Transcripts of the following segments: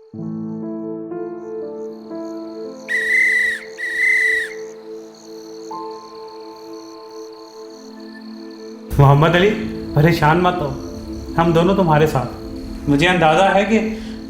मोहम्मद अली, परेशान मत हो, हम दोनों तुम्हारे साथ। मुझे अंदाज़ा है कि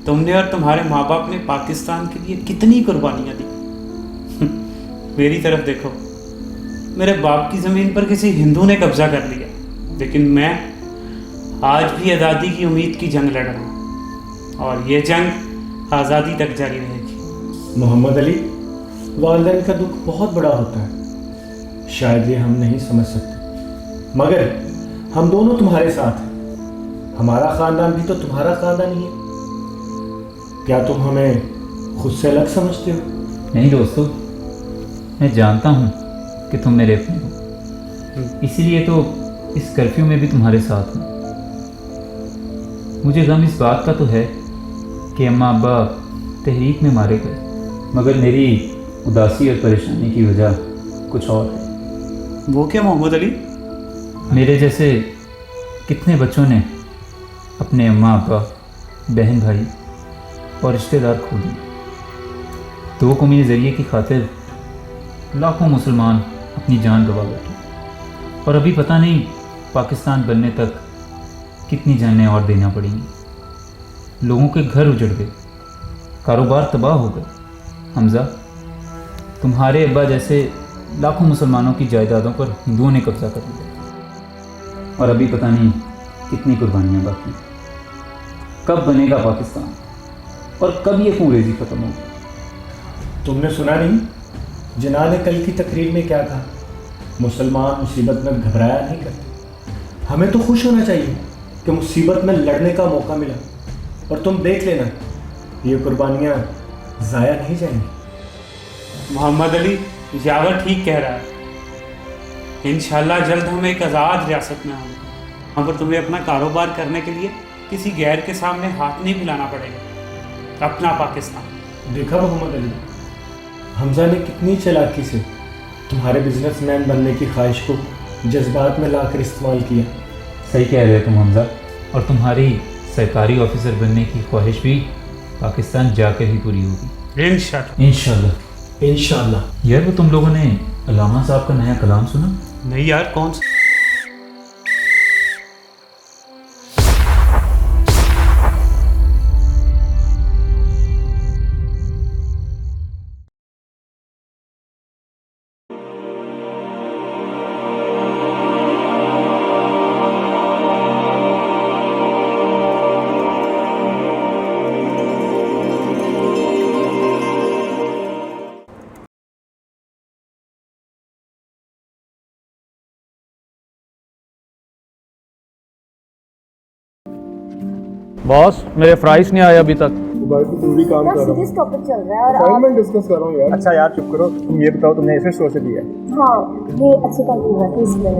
तुमने और तुम्हारे माँ बाप ने पाकिस्तान के लिए कितनी कुर्बानियाँ दी। मेरी तरफ देखो, मेरे बाप की ज़मीन पर किसी हिंदू ने कब्ज़ा कर लिया, लेकिन मैं आज भी आज़ादी की उम्मीद की जंग लड़ रहा हूँ, और ये जंग आज़ादी तक जारी रहेगी। मोहम्मद अली, वालिदैन का दुख बहुत बड़ा होता है, शायद ये हम नहीं समझ सकते, मगर हम दोनों तुम्हारे साथ हैं। हमारा ख़ानदान भी तो तुम्हारा ख़ानदान ही है। क्या तुम हमें खुद से अलग समझते हो? नहीं दोस्तों, मैं जानता हूँ कि तुम मेरे अपने हो, इसीलिए तो इस कर्फ्यू में भी तुम्हारे साथ हूँ। मुझे गम इस बात का तो है कि अम्मा अब्बा तहरीक में मारे गए, मगर मेरी उदासी और परेशानी की वजह कुछ और है। वो क्या मोहम्मद अली? मेरे जैसे कितने बच्चों ने अपने अम्मा अब्बा, बहन भाई और रिश्तेदार खो दिए। दो कौमी ज़रिए की खातिर लाखों मुसलमान अपनी जान गंवा बैठे, और अभी पता नहीं पाकिस्तान बनने तक कितनी जानें और देना पड़ेंगी। लोगों के घर उजड़ गए, कारोबार तबाह हो गए। हमज़ा, तुम्हारे अब्बा जैसे लाखों मुसलमानों की जायदादों पर हिंदुओं ने कब्ज़ा कर लिया, और अभी पता नहीं कितनी कुर्बानियाँ बाकी। कब बनेगा पाकिस्तान और कब ये अंग्रेज़ी ख़त्म होगी? तुमने सुना नहीं, जिन्ना ने कल की तकरीर में क्या कहा? मुसलमान मुसीबत में घबराया नहीं करते। हमें तो खुश होना चाहिए कि मुसीबत में लड़ने का मौका मिला, और तुम देख लेना, ये कुर्बानियाँ ज़ाया नहीं जाएंगी। मोहम्मद अली, यावर ठीक कह रहा है। इंशाल्लाह जल्द हम एक आज़ाद रियासत में होंगे, वहाँ पर तुम्हें अपना कारोबार करने के लिए किसी गैर के सामने हाथ नहीं फैलाना पड़ेगा। अपना पाकिस्तान। देखा मोहम्मद अली, हमजा ने कितनी चालाकी से तुम्हारे बिजनेसमैन बनने की ख्वाहिश को जज्बात में लाकर इस्तेमाल किया। सही कह रहे हो तुम हमज़ा, और तुम्हारी सरकारी ऑफिसर बनने की ख्वाहिश भी पाकिस्तान जाकर ही पूरी होगी इंशाल्लाह। इंशाल्लाह। यार, वो तुम लोगों ने अल्लामा साहब का नया कलाम सुना? नहीं यार, कौन सा? बॉस, मेरे फ्राइज नहीं आए अभी तक। भाई तो पूरी काम कर रहा हूँ। सीरियस टॉपिक चल रहा है और फाइल आप में डिस्कस कर रहा हूँ यार। अच्छा यार चुप करो, तुम ये बताओ तुमने एसेट स्टोर से लिया है? हाँ, ये अच्छी कंपनी है, इसलिए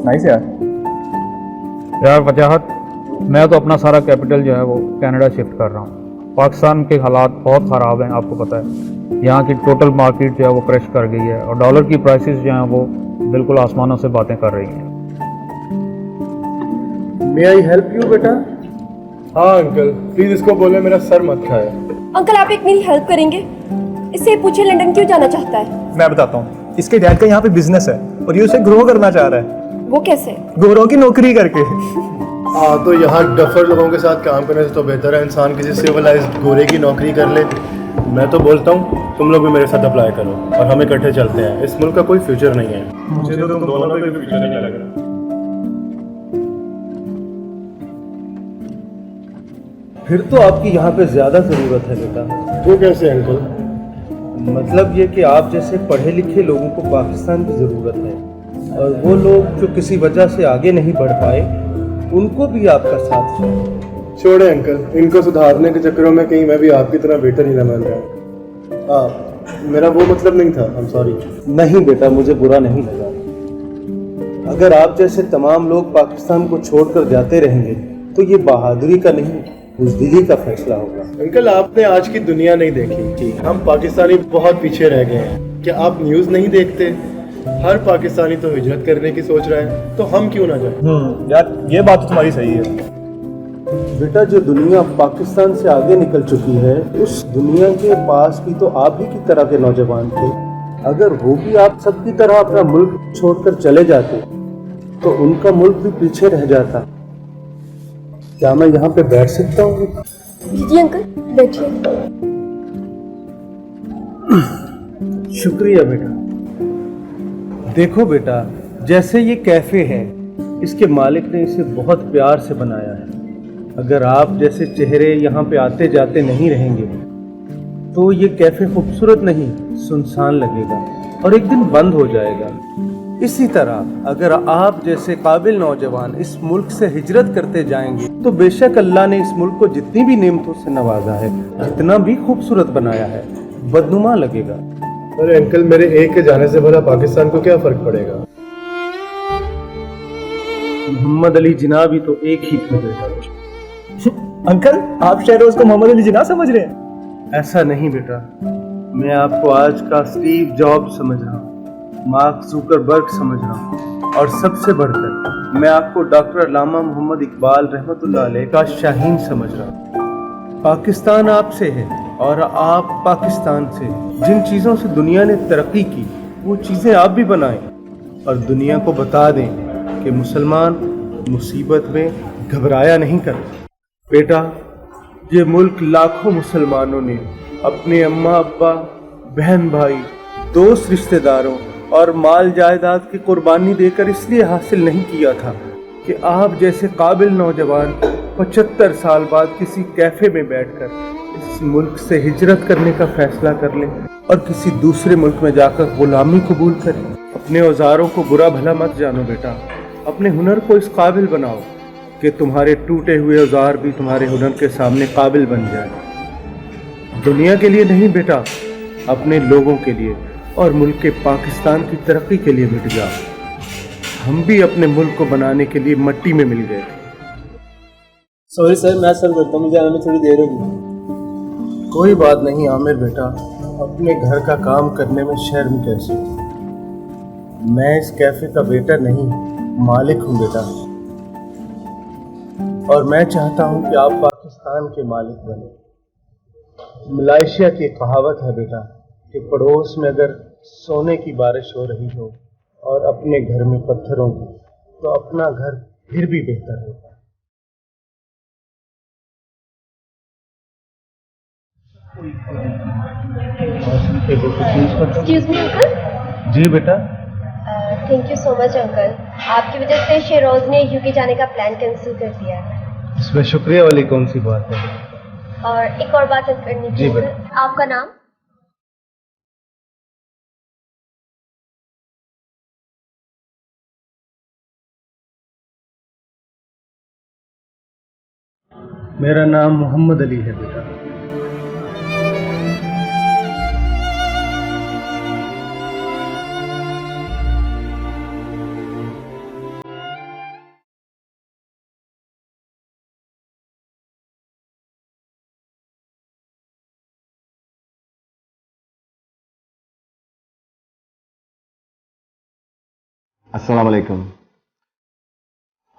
नाइस यार। यार वजाहत, मैं तो अपना सारा कैपिटल जो है वो कनाडा शिफ्ट कर रहा हूँ। पाकिस्तान के हालात बहुत ख़राब हैं, आपको पता है। यहाँ की टोटल मार्केट जो है वो क्रैश कर गई है, और डॉलर की प्राइसेस जो हैं वो बिल्कुल आसमानों से बातें कर रही हैं। मे आई हेल्प यू बेटा? हाँ अंकल, प्लीज इसको बोले मेरा सर मत खाए। अंकल, आप एक मेरी हेल्प करेंगे? इससे पूछे लंदन क्यों जाना चाहता है? मैं बताता हूँ, इसके डैड का यहाँ पे बिजनेस है और ये उसे ग्रो करना चाह रहा है। वो कैसे? गोरों की नौकरी करके। हाँ, तो यहाँ डफर लोगों के साथ काम करने से तो बेहतर है इंसान किसी सिविलाइज्ड गोरे की नौकरी कर ले। मैं तो बोलता हूँ तुम लोग भी मेरे साथ अप्लाई करो और हम इकट्ठे चलते हैं। इस मुल्क का कोई फ्यूचर नहीं है। मुझे तो तुम दोनों का कोई फ्यूचर नहीं लग रहा। फिर तो आपकी यहाँ पे ज़्यादा ज़रूरत है बेटा। वो कैसे अंकल? मतलब ये कि आप जैसे पढ़े लिखे लोगों को पाकिस्तान की ज़रूरत है, और वो लोग जो किसी वजह से आगे नहीं बढ़ पाए उनको भी आपका साथ चाहिए। छोड़े अंकल, इनको सुधारने के चक्करों में कहीं मैं भी आपकी तरह बेहतर ही न बन रहा। हाँ, मेरा वो मतलब नहीं था, आई एम सॉरी। नहीं बेटा, मुझे बुरा नहीं लगा। अगर आप जैसे तमाम लोग पाकिस्तान को छोड़कर जाते रहेंगे तो ये बहादुरी का नहीं, बुज़दिली का फैसला होगा। अंकल, आपने आज की दुनिया नहीं देखी। हम पाकिस्तानी बहुत पीछे रह गए हैं। क्या आप न्यूज़ नहीं देखते? हर पाकिस्तानी तो हिजरत करने की सोच रहा है, तो हम क्यों ना जाएं? यार ये बात तो तुम्हारी सही है। बेटा जो दुनिया पाकिस्तान से आगे निकल चुकी है, उस दुनिया के पास भी तो आप ही की तरह के नौजवान थे। अगर वो भी आप सबकी तरह अपना मुल्क छोड़कर चले जाते तो उनका मुल्क भी पीछे रह जाता। क्या मैं यहाँ पे बैठ सकता हूँ? जी अंकल, बैठिए। शुक्रिया बेटा। देखो बेटा, जैसे ये कैफे है, इसके मालिक ने इसे बहुत प्यार से बनाया है। अगर आप जैसे चेहरे यहाँ पे आते जाते नहीं रहेंगे तो ये कैफे खूबसूरत नहीं, सुनसान लगेगा और एक दिन बंद हो जाएगा। इसी तरह अगर आप जैसे काबिल नौजवान इस मुल्क से हिजरत करते जाएंगे तो बेशक अल्लाह ने इस मुल्क को जितनी भी नेमतों से नवाजा है, जितना भी खूबसूरत बनाया है, बदनुमा लगेगा। अरे अंकल, मेरे एक के जाने से भला पाकिस्तान को क्या फर्क पड़ेगा? मोहम्मद अली जिन्ना भी तो एक ही थे बेटा। अंकल, आप शहरोज को मोहम्मद अली जिन्ना समझ रहे हैं? ऐसा नहीं बेटा, मैं आपको आज का स्टीव जॉब समझ रहा हूँ, मार्क जुकरबर्ग समझ रहा हूँ, और सबसे बढ़कर मैं आपको डॉक्टर अल्लामा मोहम्मद इकबाल रहमतुल्लाह अलैह का शाहीन समझ रहा हूँ। पाकिस्तान आपसे है और आप पाकिस्तान से। जिन चीज़ों से दुनिया ने तरक्की की वो चीज़ें आप भी बनाएं और दुनिया को बता दें कि मुसलमान मुसीबत में घबराया नहीं करते। बेटा, ये मुल्क लाखों मुसलमानों ने अपने अम्मा अब्बा, बहन भाई, दोस्त रिश्तेदारों और माल जायदाद की कुर्बानी देकर इसलिए हासिल नहीं किया था कि आप जैसे काबिल नौजवान 75 साल बाद किसी कैफे में बैठकर इस मुल्क से हिजरत करने का फैसला कर लें और किसी दूसरे मुल्क में जाकर गुलामी कबूल करें। अपने औजारों को बुरा भला मत जानो बेटा, अपने हुनर को इस काबिल बनाओ कि तुम्हारे टूटे हुए औजार भी तुम्हारे हुनर के सामने काबिल बन जाए। दुनिया के लिए नहीं बेटा, अपने लोगों के लिए और मुल्क के पाकिस्तान की तरक्की के लिए मिट जाओ। हम भी अपने मुल्क को बनाने के लिए मट्टी में मिल गए थे। सॉरी सर, मैं सर करता हूँ, मुझे आने में थोड़ी देर होगी। कोई बात नहीं आमिर बेटा, अपने घर का काम करने में शर्म कैसे? मैं इस कैफे का बेटा नहीं, मालिक हूँ बेटा, और मैं चाहता हूँ कि आप पाकिस्तान के मालिक बने। मलेशिया की कहावत है बेटा कि पड़ोस में अगर सोने की बारिश हो रही हो और अपने घर में पत्थरों की, तो अपना घर फिर भी बेहतर होता है। Excuse me uncle. जी बेटा। Thank you so much uncle, आपकी वजह से शेरोज ने यूके जाने का प्लान कैंसिल कर दिया है। इसमें शुक्रिया वाली कौन सी बात है? और एक और बात करनी थी जी अंकल, बेटा। आपका नाम? मेरा नाम मोहम्मद अली है बेटा। अस्सलाम वालेकुम।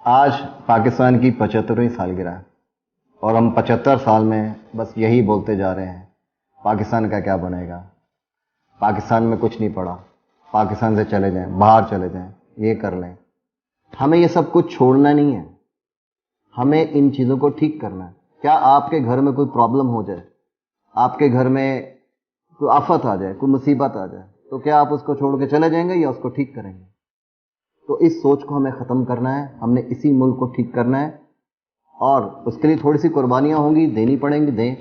आज पाकिस्तान की 75वीं सालगिरह है और हम 75 साल में बस यही बोलते जा रहे हैं, पाकिस्तान का क्या बनेगा, पाकिस्तान में कुछ नहीं पड़ा, पाकिस्तान से चले जाएं, बाहर चले जाएं, ये कर लें। हमें ये सब कुछ छोड़ना नहीं है, हमें इन चीज़ों को ठीक करना है। क्या आपके घर में कोई प्रॉब्लम हो जाए, आपके घर में कोई आफत आ जाए, कोई मुसीबत आ जाए, तो क्या आप उसको छोड़ के चले जाएंगे या उसको ठीक करेंगे? तो इस सोच को हमें ख़त्म करना है, हमने इसी मुल्क को ठीक करना है और उसके लिए थोड़ी सी कुर्बानियाँ होंगी, देनी पड़ेंगी, दें।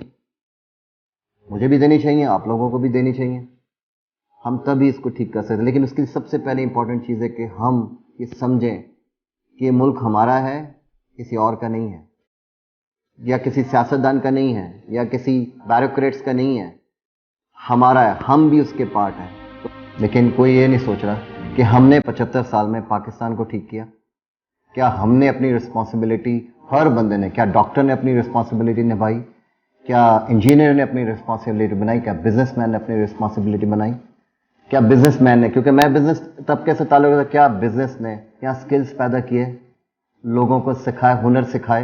मुझे भी देनी चाहिए, आप लोगों को भी देनी चाहिए, हम तभी इसको ठीक कर सकते हैं। लेकिन उसकी सबसे पहले इंपॉर्टेंट चीज़ है कि हम ये समझें कि ये मुल्क हमारा है, किसी और का नहीं है, या किसी सियासतदान का नहीं है, या किसी ब्यूरोक्रेट्स का नहीं है, हमारा है, हम भी उसके पार्ट हैं। लेकिन कोई ये नहीं सोच रहा कि हमने 75 साल में पाकिस्तान को ठीक किया। क्या हमने अपनी रिस्पॉन्सिबिलिटी, हर बंदे ने, क्या डॉक्टर ने अपनी रिस्पॉन्सिबिलिटी निभाई, क्या इंजीनियर ने अपनी रिस्पॉन्सिबिलिटी बनाई, क्या बिजनेसमैन ने अपनी रिस्पॉन्सिबिलिटी बनाई, क्या बिजनेसमैन ने, क्योंकि मैं बिजनेस तबके से ताल्लुक़ था, क्या बिजनेस ने यहाँ स्किल्स पैदा किए, लोगों को सिखाए, हुनर सिखाए,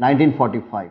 1945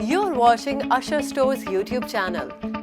You're watching Usher Store's YouTube channel.